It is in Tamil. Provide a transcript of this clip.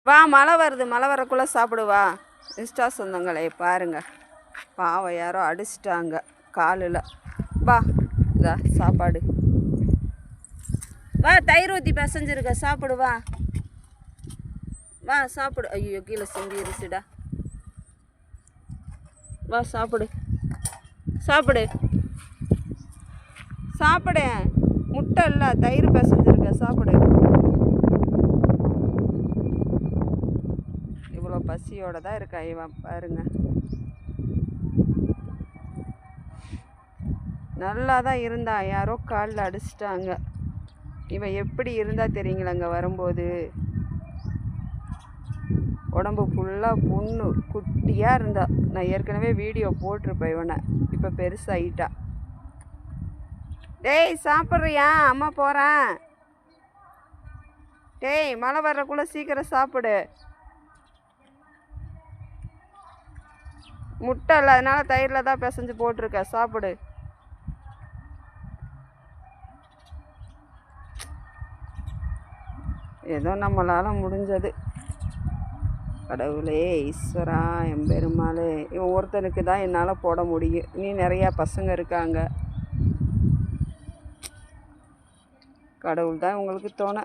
வா, மழை வருது, மழை வரக்குள்ளே சாப்பிடுவா. இன்ஸ்டா சொந்தங்களே பாருங்க, பாவம் யாரோ அடிச்சிட்டாங்க காலில். வா, இதா சாப்பாடு. வா, தயிர் ஊற்றி பிசைஞ்சிருக்க, சாப்பிடு. வா வா சாப்பிடு. ஐயோ, கீழே சிந்திருச்சுடா. வா சாப்பிடு, சாப்பிடு, சாப்பிடு. முட்டை இல்லை, தயிர் பிசைஞ்சிருக்க, சாப்பிடு. இவ்வளோ பசியோட தான் இருக்கா இவன் பாருங்க. நல்லா தான் இருந்தான், யாரோ காலில் அடிச்சிட்டாங்க. இவன் எப்படி இருந்தா தெரியுங்களா, அங்கே வரும்போது உடம்பு ஃபுல்லாக புண்ணு, குட்டியாக இருந்தா. நான் ஏற்கனவே வீடியோ போட்டிருப்பேன் இவனை. இப்போ பெருசாகிட்டா. டேய் சாப்பிட்றியா? அம்மா போகிறேன். டேய், மழை வர்றக்குள்ளே சீக்கிரம் சாப்பிடு. முட்டை இல்லை, அதனால தயிரில் தான் பிசைஞ்சு போட்டிருக்க, சாப்பிடு. ஏதோ நம்மளால் முடிஞ்சது. கடவுளே, ஈஸ்வரா, எம்பெருமாளே, இவன் ஒருத்தனுக்கு தான் என்னால் போட முடியும். நீ நிறையா பசங்க இருக்காங்க. கடவுள் தான் உங்களுக்கு தோணை.